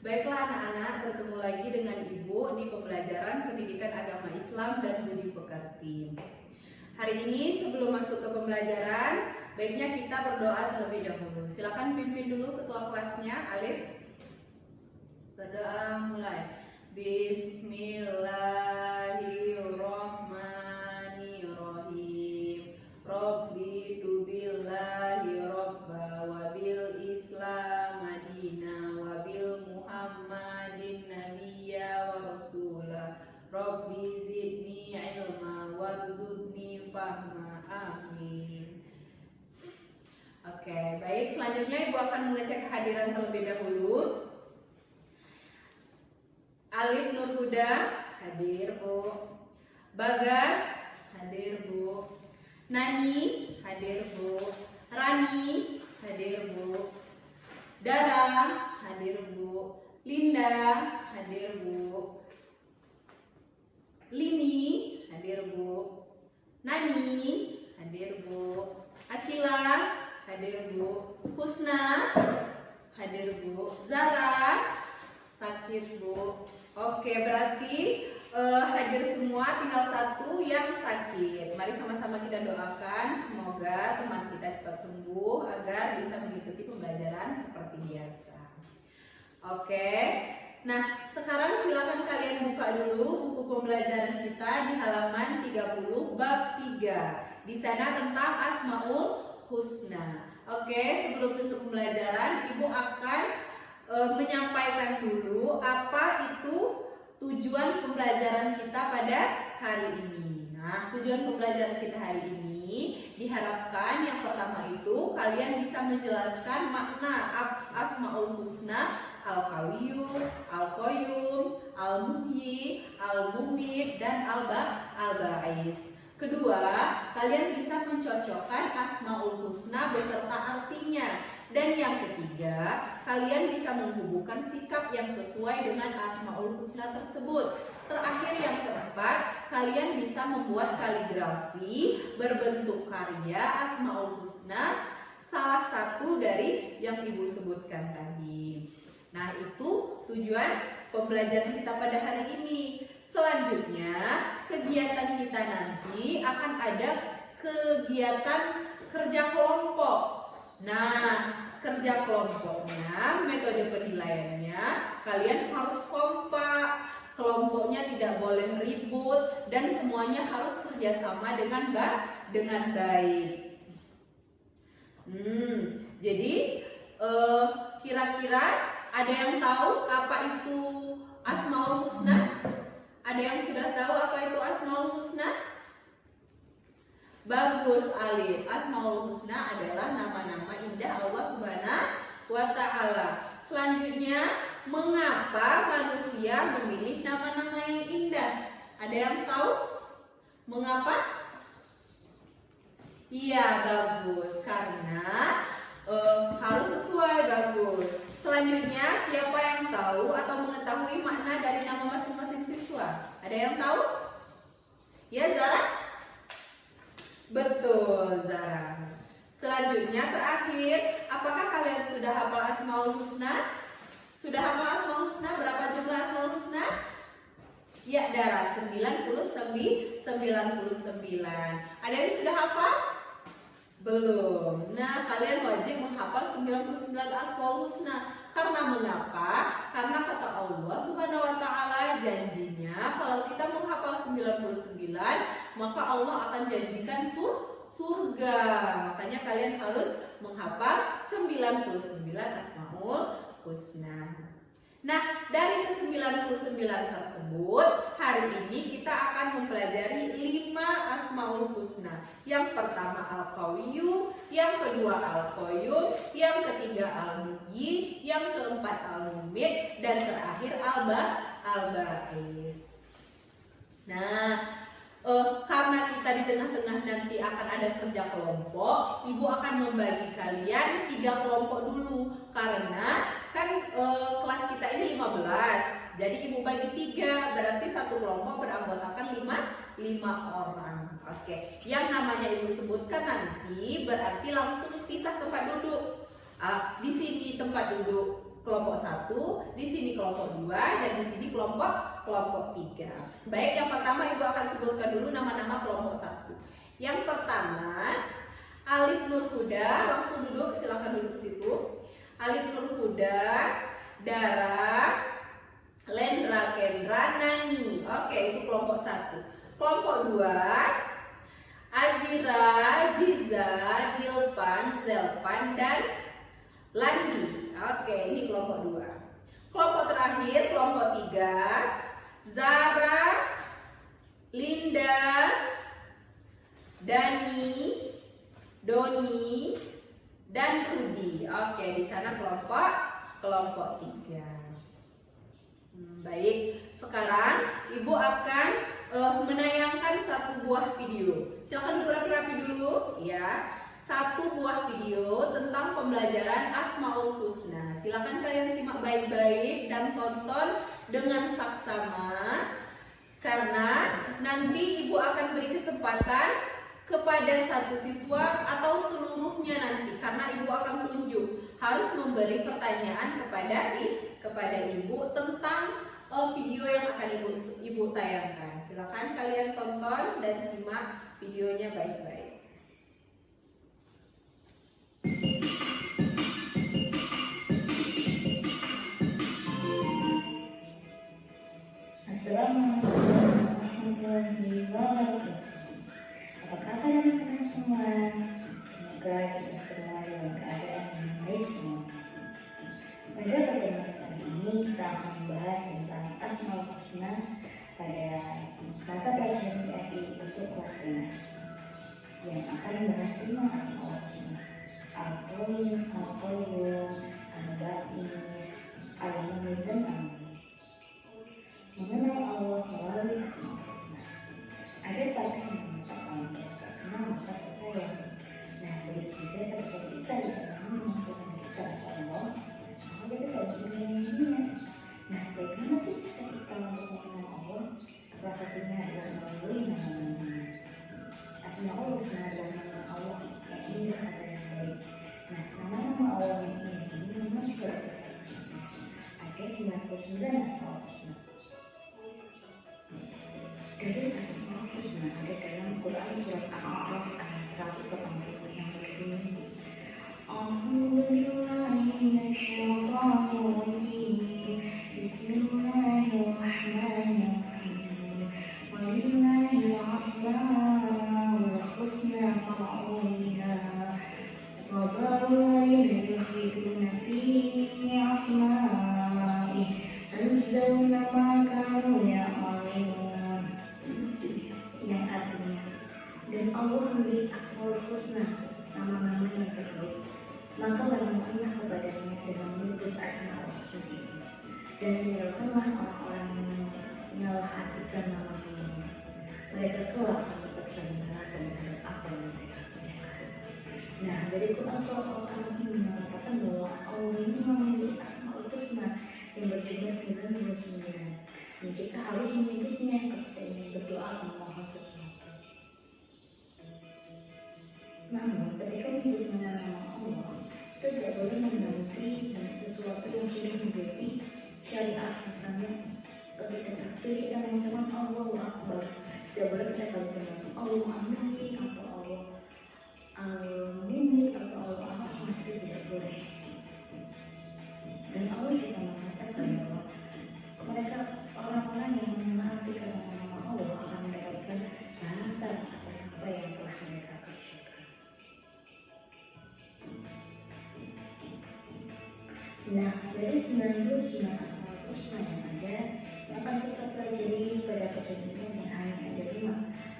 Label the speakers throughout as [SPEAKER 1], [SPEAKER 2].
[SPEAKER 1] Baiklah anak-anak, bertemu lagi dengan Ibu di pembelajaran Pendidikan Agama Islam dan Budi Pekerti. Hari ini sebelum masuk ke pembelajaran, baiknya kita berdoa terlebih dahulu. Silakan pimpin dulu ketua kelasnya, Alif. Berdoa mulai. Bismillahirrahmanirrahim. Rabbi tubillahi robba wa bil islam madina wa bil muhammadin nabiyya wa rasulah. Rabbi zidni ilma warzuqni fahma. Amin. Oke, baik. Selanjutnya Ibu akan mengecek kehadiran terlebih dahulu. Alif Nur Huda hadir, Bu. Bagas hadir, Bu. Nani hadir, Bu. Rani hadir, Bu. Dara hadir, Bu. Linda hadir, Bu. Lini hadir, Bu. Nani hadir, Bu. Akila hadir, Bu. Husna hadir, Bu. Zara sakit, Bu. Oke, berarti hadir semua, tinggal satu yang sakit. Mari sama-sama kita doakan semoga teman kita cepat sembuh agar bisa mengikuti pembelajaran seperti biasa. Oke. Nah, sekarang silakan kalian buka dulu buku pembelajaran kita di halaman 30 bab 3. Di sana tentang Asmaul Husna. Oke, sebelum masuk pembelajaran, Ibu akan menyampaikan dulu apa itu tujuan pembelajaran kita pada hari ini. Nah, tujuan pembelajaran kita hari ini diharapkan yang pertama itu kalian bisa menjelaskan makna Asmaul Husna, Al-Qawiyyu, Al-Qayyum, Al-Muhyi, Al-Mumit, dan Al-Ba'is. Kedua, kalian bisa mencocokkan Asmaul Husna beserta artinya. Dan yang ketiga, kalian bisa menghubungkan sikap yang sesuai dengan Asmaul Husna tersebut. Terakhir yang keempat, kalian bisa membuat kaligrafi berbentuk karya Asmaul Husna, salah satu dari yang Ibu sebutkan tadi. Nah, itu tujuan pembelajaran kita pada hari ini. Selanjutnya, kegiatan kita nanti akan ada kegiatan kerja kelompok. Nah, kerja kelompoknya, metode penilaiannya, kalian harus kompak, kelompoknya tidak boleh ribut, dan semuanya harus kerjasama dengan baik. Jadi, kira-kira ada yang tahu apa itu Asmaul Husna? Ada yang sudah tahu apa itu Asmaul Husna? Bagus, Alif. Asmaul Husna adalah nama-nama indah Allah Subhanahu wa Ta'ala. Selanjutnya, mengapa manusia memilih nama-nama yang indah? Ada yang tahu? Mengapa? Iya, bagus. Karena harus sesuai, bagus. Selanjutnya, siapa yang tahu atau mengetahui makna dari nama masing-masing siswa? Ada yang tahu? Ya, Zara? Betul, Zara. Selanjutnya, terakhir, apakah kalian sudah hafal Asmaul Husna? Sudah hafal Asmaul Husna? Berapa jumlah Asmaul Husna? Ya, Dara, 99. Ada yang sudah hafal? Belum. Nah, kalian wajib menghafal 99 Asmaul Husna. Karena mengapa? Karena kata Allah Subhanahu wa Ta'ala janjinya kalau kita menghafal 99, maka Allah akan janjikan surga. Makanya kalian harus menghafal 99 Asmaul Husna. Nah, dari ke-99 tersebut, hari ini kita akan mempelajari 5 Asmaul Husna. Yang pertama Al-Qawiyyu, yang kedua Al-Qayyum, yang ketiga Al-Muhyi, yang keempat Al-Mumit, dan terakhir Al-Ba'is. Nah, karena kita di tengah-tengah nanti akan ada kerja kelompok, Ibu akan membagi kalian 3 kelompok dulu. Karena kan kelas kita ini 15, jadi Ibu bagi 3, berarti satu kelompok beranggotakan 5 orang. Oke, yang namanya Ibu sebutkan nanti berarti langsung pisah tempat duduk. Di sini tempat duduk kelompok 1, di sini kelompok 2, dan di sini kelompok 3. Baik, yang pertama Ibu akan sebutkan dulu nama-nama kelompok 1. Yang pertama, Alif Nur Huda, langsung duduk, silahkan duduk situ. Alif Nur Huda, Dara, Lendra, Kendra, Nani. Oke, itu kelompok 1. Kelompok 2, Azira, Jiza, Dilpan, Zelpan, dan Landi. Oke, ini kelompok 2. Kelompok terakhir, kelompok 3, Zara, Linda, Dani, Doni, dan Rudi. Oke, di sana kelompok 3. Baik, sekarang Ibu akan menayangkan satu buah video. Silakan duduk rapi-rapi dulu, ya. Satu buah video tentang pembelajaran Asmaul Husna. Silakan kalian simak baik-baik dan tonton dengan saksama, karena nanti Ibu akan beri kesempatan kepada satu siswa atau seluruhnya nanti, karena Ibu akan tunjuk harus memberi pertanyaan kepada Ibu tentang video yang akan Ibu tayangkan. Silakan kalian tonton dan simak videonya baik-baik.
[SPEAKER 2] Assalamualaikum warahmatullahi wabarakatuh. Apa kabar anak-anak semua? Semoga kita semua dalam keadaan yang baik semua. Pada pertemuan kali ini kita akan membahas tentang Asmaul Husna pada mata pelajaran PAI untuk kelas 5 yang akan membahas tentang Asmaul Husna. Al-Qayyum, Al-Ba'is, Al-Mu'min, dan Al-Mu'min. Mengenal Allah melalui Asmaul Husna. Ada pepatah yang mengatakan jika kenal maka tersayang. Nah, begitu juga ketika kita tidak mengumpulkan kita kepada Allah, maka kita tidak dunia. Nah, bagaimana sih cara kita untuk mengenal Allah? Salah satunya adalah melalui nama-namanya. Asmaul Husna adalah nama Allah yang indah dan baik. Nah, nama-nama Allah yang indah ini memang sudah ada 99 Asmaul Husna. Dari Asmaul Husna ada dalam Quran surat Al-A'raf ayat 180 yang berbunyi, Bismillahirrahmanirrahim. Walillahil asmaul husna fad'uuha wa dharul yulhiduna fi asma'ihi sayujzawna ma kanu ya'malun. Yang artinya, dan Allah memberi Asmaul Husna, nama-nama yang terbaik, maka berdoalah kepadanya dengan menyebut Asmaul Husna itu, dan tinggalkanlah orang-orang yang menyalahartikan nama-namanya. Mereka kelak akan mendapatkan balasan terhadap apa yang mereka kerjakan. Nah, dari Quran surat Al-A'raf ini mengatakan bahwa Allah ini memiliki Asmaul Husna yang berjumlah 99. Dan kita harus menyebutnya ketika ingin berdoa memohon sesuatu. Namun, ketika menyebut nama Allah, kita tidak boleh mengganti dengan sesuatu yang sudah menjadi syariat. Misalnya, ketika takbir kita mengucapkan Allahu Akbar, tidak boleh kita ganti dengan Allah Amin atau Allah Al-Mu'min atau Allah Al-Rahman, itu tidak boleh. Dan Allah juga mengatakan bahwa mereka orang-orang yang menartikan nama Allah akan mendapatkan balasan atas apa yang telah mereka kerjakan. Nah, dari 99 Asmaul Husna yang ada, yang akan kita pelajari pada kesempatan yang hanya ada 5,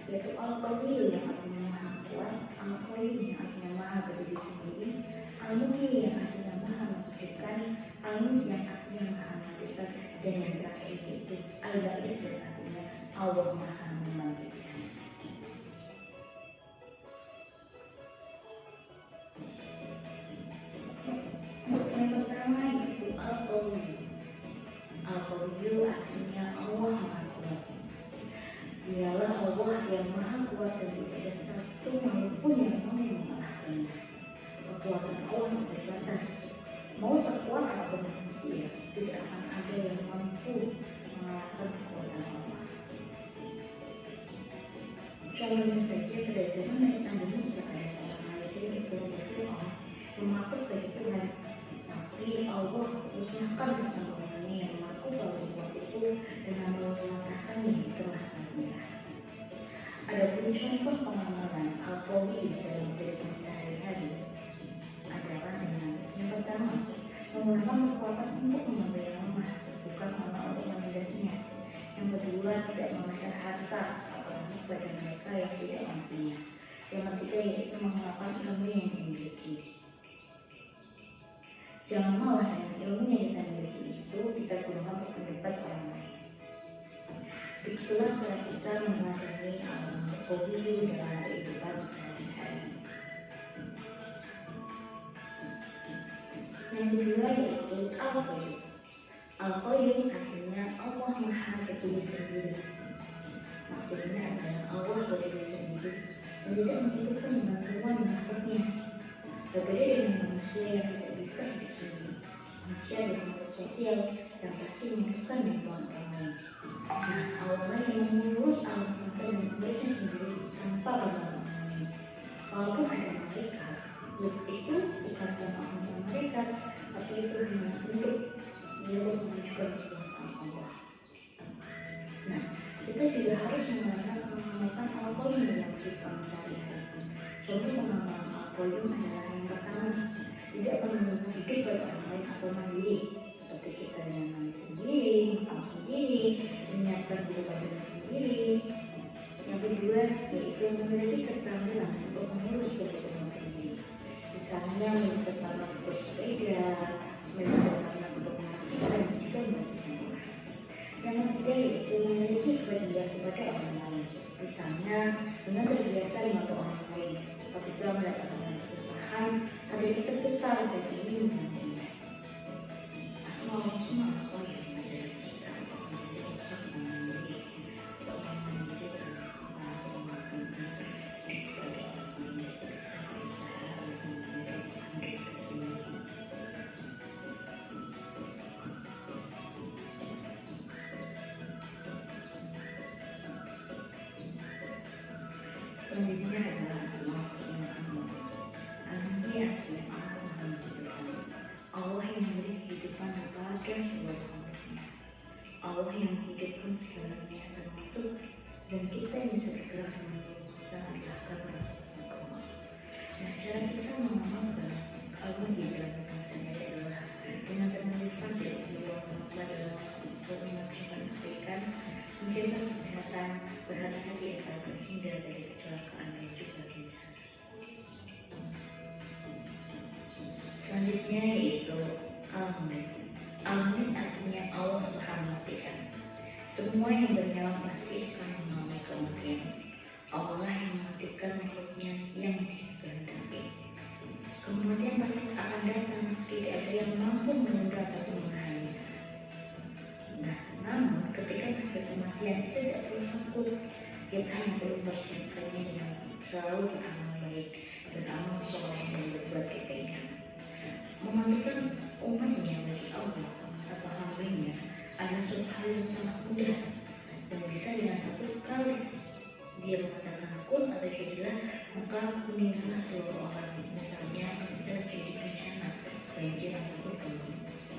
[SPEAKER 2] yaitu Al-Qawiyyum yang artinya maha kuat, Al-Qayyum yang artinya maha berdiri sendiri, Al-Mu'min yang artinya maha menghidupkan, Al-Mu'min yang artinya maha menghidupkan, dan yang terakhir itu Al-Ba'is yang artinya Allah maha membangkitkan. Yang pertama yaitu Al-Qawiyyum. Al-Qawiyyum artinya Allah maha kuat. Dialah Allah yang maha kuat dan tidak ada satu manusia yang mau mengalahkannya. Kekuatan Allah tidak terbatas. Mau sekuat apapun contoh pengamalan Al-Qawi dalam kehidupan sehari-hari adalah dengan yang pertama, menggunakan kekuatan untuk mengambil rumah, bukan malah untuk menindasnya. Yang kedua, tidak memesan harta apalagi pada mereka yang tidak mampunya. Yang ketiga, yaitu mengamalkan ilmu yang dimiliki. Jangan malah dengan ilmu yang kita miliki itu kita gunakan untuk mendebat orang lain. Begitulah cara kita menguasai Al-Qawi dalam kehidupan sehari-hari. Yang kedua yaitu Al-Qawi. Al-Qawi artinya Allah Maha Berdiri Sendiri. Maksudnya adalah Allah berdiri sendiri dan tidak membutuhkan bantuan makhluknya. Berbeda dengan manusia yang tidak bisa hidup sendiri. Manusia adalah makhluk sosial yang pasti membutuhkan bantuan orang lain. Nah, Allah yang mengurus alam semesta dan mengurusnya sendiri tanpa bantuan orang lain. Walaupun ada malaikat, itu bukan kemampuan mereka, tapi itu hanya untuk menunjukkan kekuasaan Allah. Nah, kita juga harus mengamalkan Al-Qawi dalam kehidupan sehari-hari. Contoh pengamalan Al-Qawi adalah yang pertama, tidak menunggu hidup pada orang lain atau mandiri, seperti kita dengan mandi sendiri, makan sendiri, menyiapkan diri badan sendiri. Yang kedua, yaitu memiliki keterampilan untuk mengurus kebutuhan sendiri. Misalnya, memiliki tanah bersepeda, memiliki tanah untuk memastikan dan juga membersihkan rumah. Yang ketiga, yaitu memiliki kepedulian kepada orang lain. Misalnya, dengan terbiasa membantu orang lain, apabila mendapatkan kesusahan, ada kita putar dan ingin membantunya. Asmaul Husna Allah yang mengajari kita untuk menjadi sosok yang mandiri, seorang mandiri dan mengabdi kepada orang lain, bisa berusaha untuk menjadikan diri sendiri. Selanjutnya adalah Asmaul Husna Allah. Al-Mahdi artinya Allah Maha Menentukan. Allah yang memberi kehidupan dan bahagia sebuah makhluknya. Allah yang menghidupkan segalanya termasuk dan kita yang bisa bergerak dengan leluasa adalah karena kuasa Allah. Nah, cara kita mengamalkan Allah di dalam bahasanya adalah dengan termelibatkan sebuah makhluk dalam mengaksanakan kebaikan, menjaga kesehatan, berhati-hati agar terhindar dari kecelakaan dan juga bencana. Selanjutnya yaitu Al-Mu'min. Al-Mu'min artinya Allah Maha Mematikan. Semua yang bernyawa pasti akan mengalami kematian. Allah yang mematikan makhluknya yang dikehendaki. Kematian pasti akan datang, tidak ada yang mampu menunda atau menahannya. Nah, namun ketika ada kematian itu tidak perlu takut. Kita hanya perlu bersiapkannya dengan selalu beramal baik, beramal soleh dan berbuat kebaikan. Mematikan umatnya bagi Allah atau hambanya adalah suatu hal yang sangat mudah dan bisa dengan satu kali dia mengatakan kun atau jadilah, maka meninggallah seluruh orang. Misalnya kita terjadi bencana banjir ataupun kondisi.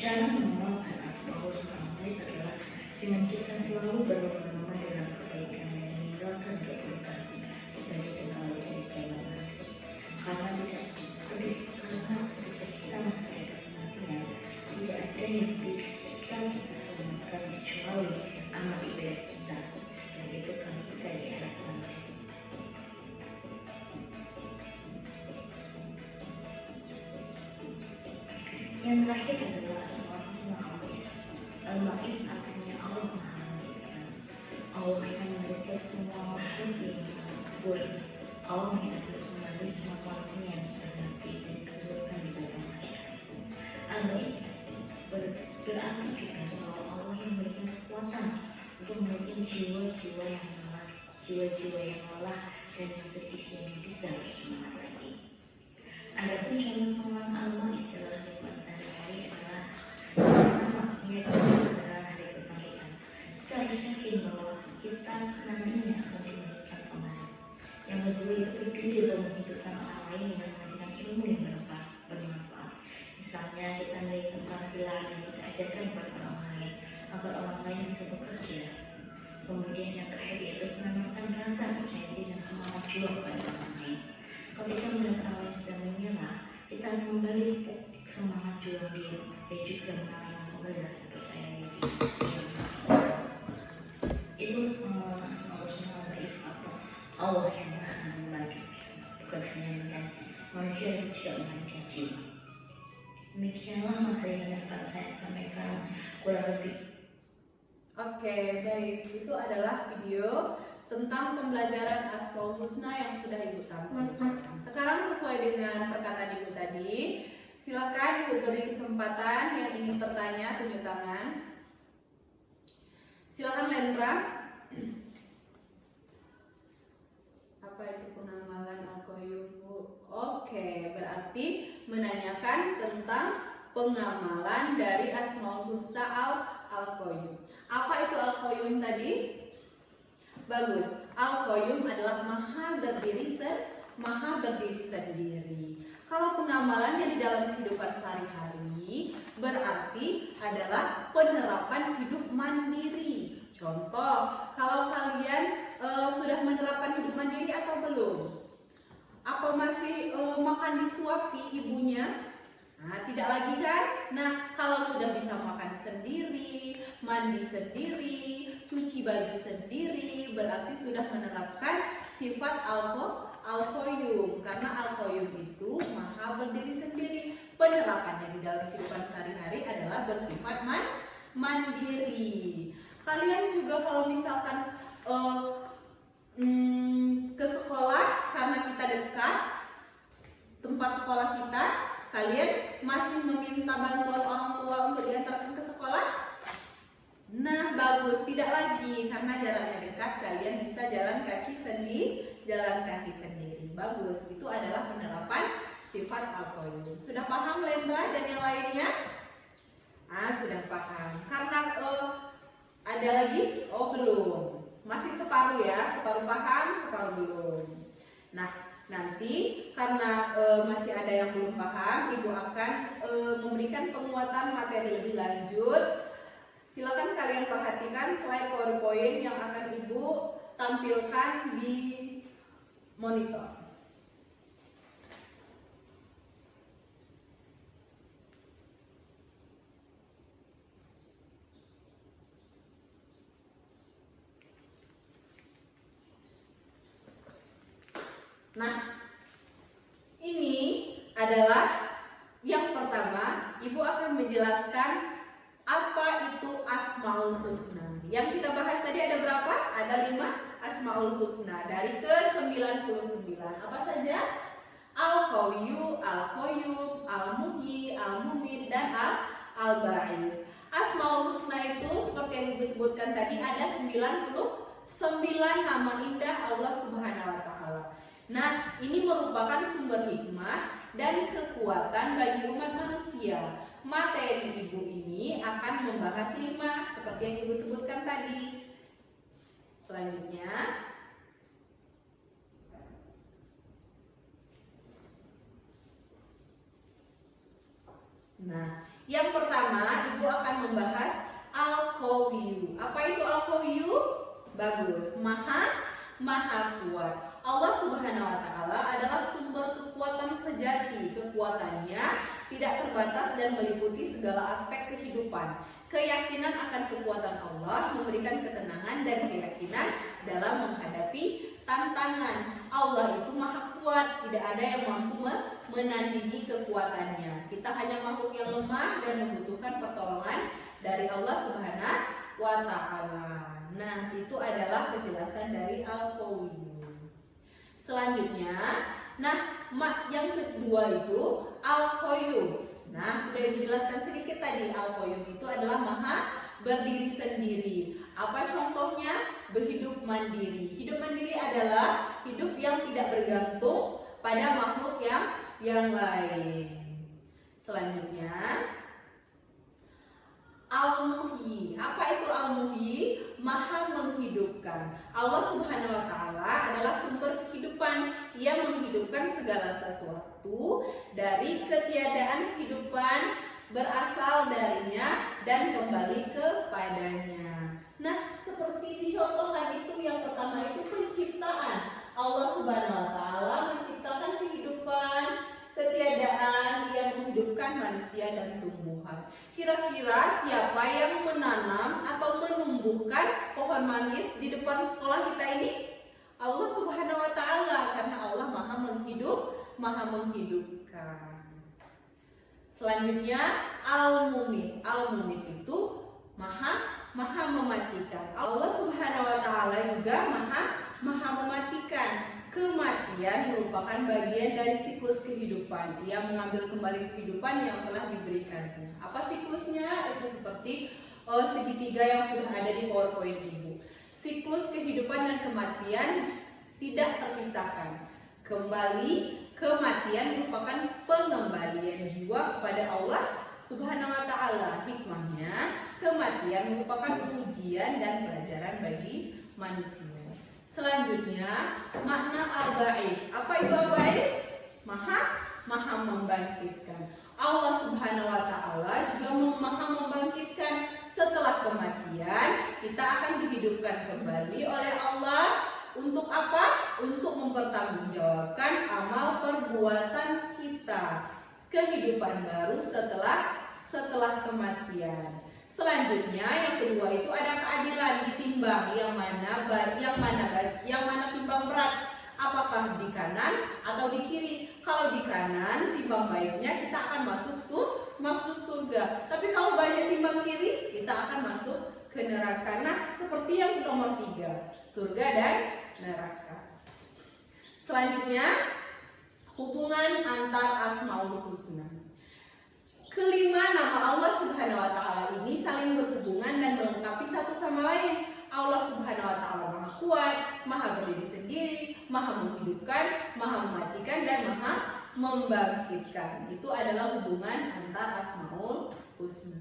[SPEAKER 2] Cara mengamalkan Asmaul Husna adalah dengan kita selalu berlomba-lomba dalam kebaikan dan meninggalkan keburukan sebagai bekal dari kiamat. Karena ketika kita menghadapi kematian, tidak ada yang bisa kita selamatkan kecuali amal ibadah kita sebagai bekal kita di akhirat nanti. Yang terakhir adalah Asmaul Husna Al-Mu'is. Al-Mu'is artinya Allah Maha Mematikan. Allah yang memiliki semua makhluk yang makhluk. Allah yang terus menulis semua makhluknya yang sudah mati dan dikuburkan di dalam masyarakat. Al-Mu'is berarti juga bahwa Allah yang memberikan kekuatan untuk memiliki jiwa-jiwa yang malas, jiwa-jiwa yang lelah dan yang sedih yang bisa bersemangat lagi. Adapun cara pengenalan Al-Mu'is dalam kehidupan sehari-hari adalah pertama, menyatakan adalah hari kebangkitan. Kita harus yakin bahwa kita nantinya akan diberikan amanah. Yang kedua itu peduli untuk menghidupkan orang lain dengan mengajarkan ilmu yang bermanfaat. Misalnya kita melihat keterampilan yang kita ajarkan kepada orang lain agar orang lain bisa bekerja. Kemudian kita kembali ke semangat juang dia Ejik dan Mama benar untuk saya ini itu seharusnya apa Allah yang akan membagi bukan hanya mengganti manusia yang tidak menggantikan jiwa. Demikianlah materi yang akan saya sampaikan kurang lebih.
[SPEAKER 1] Oke, baik. Itu adalah video tentang pembelajaran Asmaul Husna yang sudah Ibu tampilkan. Sekarang sesuai dengan perkataan Ibu tadi, silakan Ibu beri kesempatan yang ingin bertanya tunjuk tangan. Silakan Lendra. Apa itu penamalan Al-Qayyum, Bu? Oke, berarti menanyakan tentang pengamalan dari Asmaul Husna Al-Qayyum. Apa itu Al-Qayyum tadi? Bagus. Al-Qayyum adalah maha berdiri sendiri. Kalau pengamalannya di dalam kehidupan sehari-hari berarti adalah penerapan hidup mandiri. Contoh, kalau kalian sudah menerapkan hidup mandiri atau belum? Apa masih makan disuapi ibunya? Nah, tidak lagi kan? Nah, kalau sudah bisa makan sendiri, mandi sendiri, cuci baju sendiri, berarti sudah menerapkan sifat Al-Qayyum. Karena Al-Qayyum itu maha berdiri sendiri. Penerapannya di dalam kehidupan sehari-hari adalah bersifat mandiri. Kalian juga kalau misalkan ke sekolah karena kita dekat tempat sekolah kita, kalian masih meminta bantuan orang tua untuk diantarkan ke sekolah? Nah, bagus, tidak lagi karena jaraknya dekat, kalian bisa jalan kaki sendiri. Bagus, itu adalah penerapan sifat Al-Qayyum. Sudah paham Lendra dan yang lainnya? Sudah paham. Karena ada lagi? Oh, belum. Masih separuh ya, separuh paham, separuh belum. Nah, nanti karena masih ada yang belum paham, Ibu akan memberikan penguatan materi lebih lanjut. Silakan kalian perhatikan slide PowerPoint yang akan Ibu tampilkan di monitor. Nah, ini adalah yang pertama, Ibu akan menjelaskan apa itu Asmaul Husna. Yang kita bahas tadi ada berapa? Ada 5 Asmaul Husna dari ke-99. Apa saja? Al-Qawiyyu, Al-Qayyum, Al-Muhyi, Al-Mumit, dan Al-Ba'is. Asmaul Husna itu seperti yang Ibu sebutkan tadi ada 99 nama indah Allah Subhanahu wa taala. Nah, ini merupakan sumber hikmah dan kekuatan bagi umat manusia. Materi Ibu ini akan membahas 5 seperti yang Ibu sebutkan tadi. Selanjutnya, nah, yang pertama Ibu akan membahas Al-Qawiyyu. Apa itu Al-Qawiyyu? Bagus, maha kuat. Allah Subhanahu wa taala adalah sumber kekuatan sejati. Kekuatannya tidak terbatas dan meliputi segala aspek kehidupan. Keyakinan akan kekuatan Allah memberikan ketenangan dan keyakinan dalam menghadapi tantangan. Allah itu maha kuat, tidak ada yang mampu menandingi kekuatannya. Kita hanya makhluk yang lemah dan membutuhkan pertolongan dari Allah Subhanahu wa taala. Nah, itu adalah penjelasan dari Al-Qawiyyu. Selanjutnya, yang kedua itu Al-Qayyum. Nah, sudah dijelaskan sedikit tadi, Al-Qayyum itu adalah maha berdiri sendiri. Apa contohnya? Berhidup mandiri. Hidup mandiri adalah hidup yang tidak bergantung pada makhluk yang lain. Selanjutnya, Al-Muhyi. Apa itu Al-Muhyi? Maha menghidupkan. Allah Subhanahu wa taala adalah sumber kehidupan. Ia menghidupkan segala sesuatu dari ketiadaan kehidupan, berasal darinya dan kembali kepadanya. Nah, seperti dicontohkan itu, yang pertama itu penciptaan. Allah Subhanahu wa taala menciptakan kehidupan, ketiadaan menghidupkan manusia dan tumbuhan. Kira-kira siapa yang menanam atau menumbuhkan pohon manggis di depan sekolah kita ini? Allah Subhanahu wa Ta'ala, karena Allah Maha menghidupkan. Selanjutnya Al-Mumit. Al-Mumit itu maha mematikan. Allah Subhanahu wa Ta'ala juga maha mematikan. Kematian merupakan bagian dari siklus kehidupan. Ia mengambil kembali kehidupan yang telah diberikannya. Apa siklusnya? Itu seperti segitiga yang sudah ada di PowerPoint Ibu. Siklus kehidupan dan kematian tidak terpisahkan. Kematian merupakan pengembalian jiwa kepada Allah Subhanahu wa Ta'ala. Hikmahnya, kematian merupakan ujian dan pelajaran bagi manusia. Selanjutnya, makna al-ba'is. Apa itu al-ba'is? Maha membangkitkan. Allah Subhanahu wa Ta'ala juga maha membangkitkan. Setelah kematian, kita akan dihidupkan kembali oleh Allah. Untuk apa? Untuk mempertanggungjawabkan amal perbuatan kita. Kehidupan baru setelah kematian. Selanjutnya yang kedua itu ada keadilan, ditimbang yang mana timbang berat, apakah di kanan atau di kiri. Kalau di kanan timbang baiknya kita akan masuk surga. Tapi kalau banyak timbang kiri kita akan masuk ke neraka. Nah, seperti yang nomor 3, surga dan neraka. Selanjutnya hubungan antar Asmaul Husna. Kelima, nama Allah Subhanahu wa Ta'ala ini saling berhubungan dan melengkapi satu sama lain. Allah Subhanahu wa Ta'ala Maha Kuat, Maha berdiri sendiri, Maha menghidupkan, Maha mematikan, dan Maha membangkitkan. Itu adalah hubungan antar Asmaul Husna.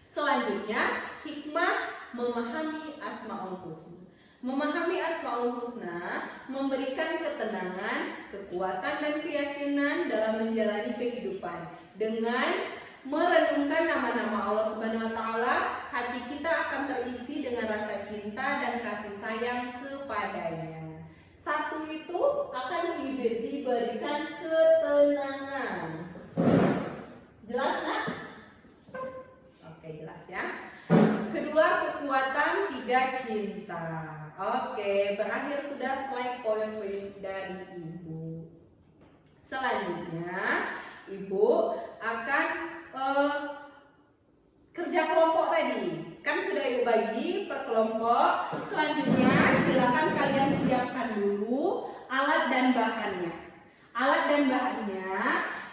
[SPEAKER 1] Selanjutnya, hikmah memahami Asmaul Husna. Memahami Asmaul Husna memberikan ketenangan, kekuatan, dan keyakinan dalam menjalani kehidupan. Dengan merenungkan nama-nama Allah Subhanahu wa Ta'ala, hati kita akan terisi dengan rasa cinta dan kasih sayang kepadanya. Satu itu akan diberikan ketenangan. Jelas, nak? Oke, jelas ya. Kedua, kekuatan. 3, cinta. Oke, berakhir sudah slide poin-poin dari Ibu. Selanjutnya, Ibu akan kerja kelompok tadi. Kan sudah Ibu bagi per kelompok. Selanjutnya, silakan kalian siapkan dulu alat dan bahannya. Alat dan bahannya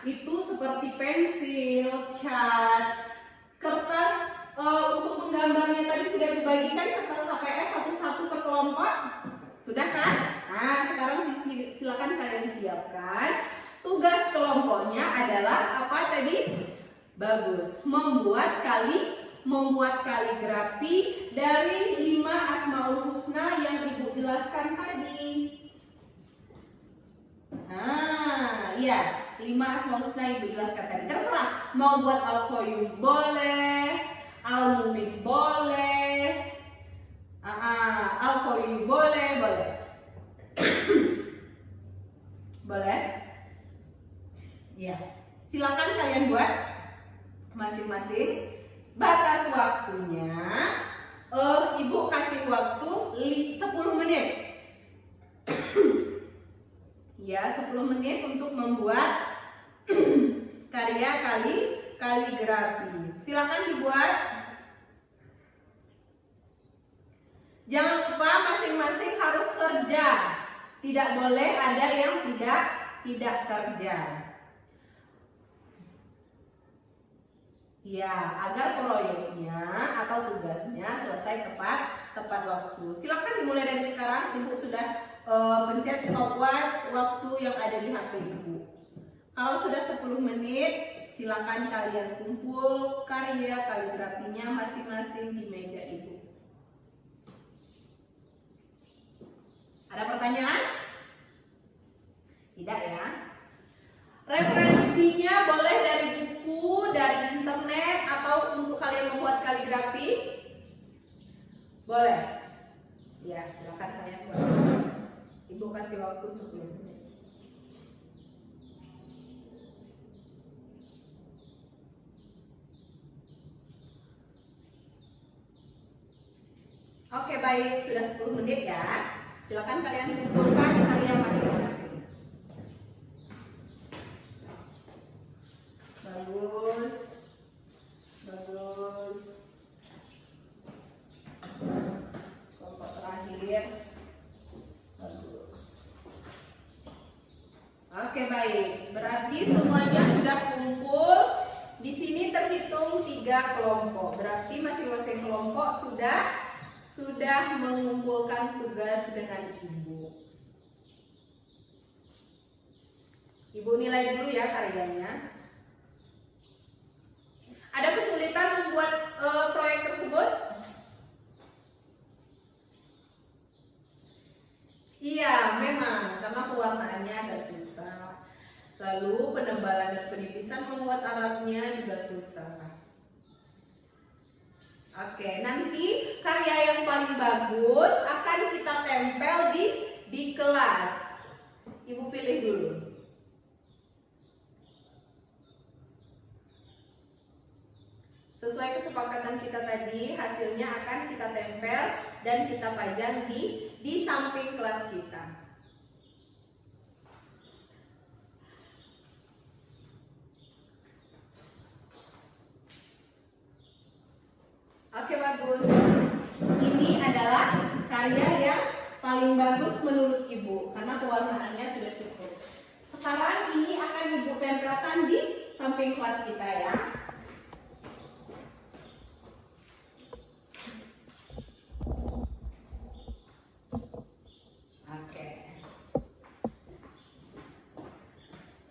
[SPEAKER 1] itu seperti pensil, cat, kertas. Untuk menggambarnya tadi sudah dibagikan, kertas HPS satu-satu per kelompok. Sudah kan? Nah, sekarang silakan kalian siapkan. Tugas kelompoknya adalah apa tadi? Bagus. Membuat kaligrafi dari 5 Asmaul Husna yang Ibu jelaskan tadi. Nah, iya, 5 Asmaul Husna Ibu jelaskan tadi. Terserah, mau buat Al-Qayyum boleh, Al-Mumit boleh, Al-Qayyum boleh. Boleh? Ya, silakan kalian buat masing-masing. Batas waktunya, Ibu kasih waktu 10 menit. Ya, 10 menit untuk membuat karya kaligrafi. Silakan dibuat. Jangan lupa masing-masing harus kerja. Tidak boleh ada yang tidak kerja. Ya, agar proyeknya atau tugasnya selesai tepat waktu. Silakan dimulai dari sekarang. Ibu sudah pencet stopwatch waktu yang ada di HP Ibu. Kalau sudah 10 menit, silakan kalian kumpul karya kaligrafinya masing-masing di meja Ibu. Ada pertanyaan? Tidak ya? Referensinya boleh dari buku, dari internet, atau untuk kalian membuat kaligrafi? Boleh? Ya, silakan kalian buat. Ibu kasih waktu 10 menit. Oke, baik, sudah 10 menit ya. Silakan kalian kumpulkan karya masing-masing. Bagus. Bagus. Kelompok terakhir. Bagus. Oke, baik. Berarti semuanya sudah kumpul. Di sini terhitung 3 kelompok. Berarti masing-masing kelompok sudah mengumpulkan tugas dengan ibu. Ibu nilai dulu ya karyanya. Ada kesulitan membuat proyek tersebut? Iya, memang karena pewarnaannya agak susah. Lalu penebalan dan penipisan membuat alatnya juga susah. Oke, nanti karya yang paling bagus akan kita tempel di kelas. Ibu pilih dulu. Sesuai kesepakatan kita tadi, hasilnya akan kita tempel dan kita pajang di samping kelas kita. Oke, bagus. Ini adalah karya yang paling bagus menurut ibu karena pewarnaannya sudah cukup. Sekarang ini akan ibu tempelkan di samping kelas kita ya. Oke.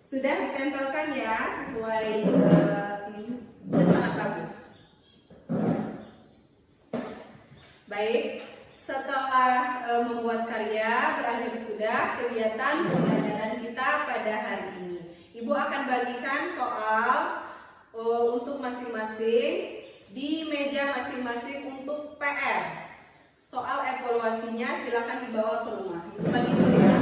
[SPEAKER 1] Sudah ditempelkan ya sesuai ini sangat bagus. Baik, setelah membuat karya, berakhir sudah kegiatan pembelajaran kita pada hari ini. Ibu akan bagikan soal untuk masing-masing di meja masing-masing untuk PR. Soal evaluasinya silakan dibawa ke rumah. Ibu bagi dulu ya.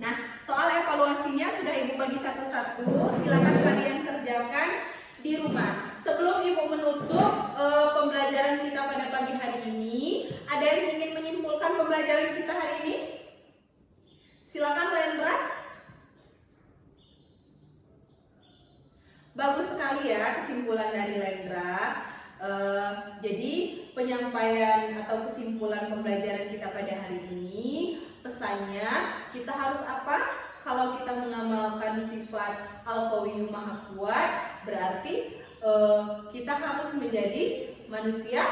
[SPEAKER 1] Nah, soal evaluasinya sudah ibu bagi satu-satu. Silakan kalian kerjakan di rumah. Sebelum ibu menutup pembelajaran kita pada pagi hari ini, ada yang ingin menyimpulkan pembelajaran kita hari ini? Silakan Lendra. Bagus sekali ya kesimpulan dari Lendra. Jadi penyampaian atau kesimpulan pembelajaran kita pada hari ini, pesannya kita harus apa? Kalau kita mengamalkan sifat Al-Qawiyyu Maha Kuat, berarti kita harus menjadi manusia,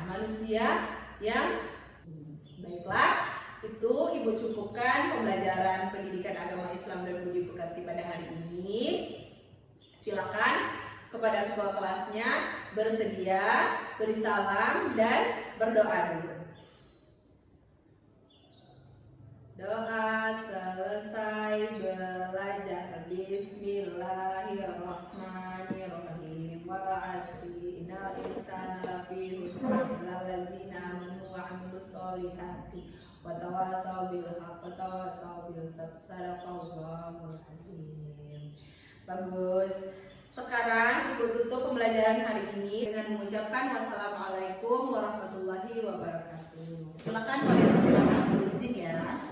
[SPEAKER 1] manusia yang baiklah. Itu ibu cukupkan pembelajaran pendidikan agama Islam dan budi pekerti pada hari ini. Silakan kepada ketua kelasnya bersedia, beri salam dan berdoa dulu. Doa selesai belajar. Bismillahirrahmanirrahim. Wal asri innal insana lafi khusr illal ladzina amanu wa 'amilus sholihati wa tawassaw bil haqqi wa tawassaw bis sabr. Sadaqallahul azim. Bagus. Sekarang ibu tutup pembelajaran hari ini dengan mengucapkan wassalamualaikum warahmatullahi wabarakatuh. Silakan kalian izin ya.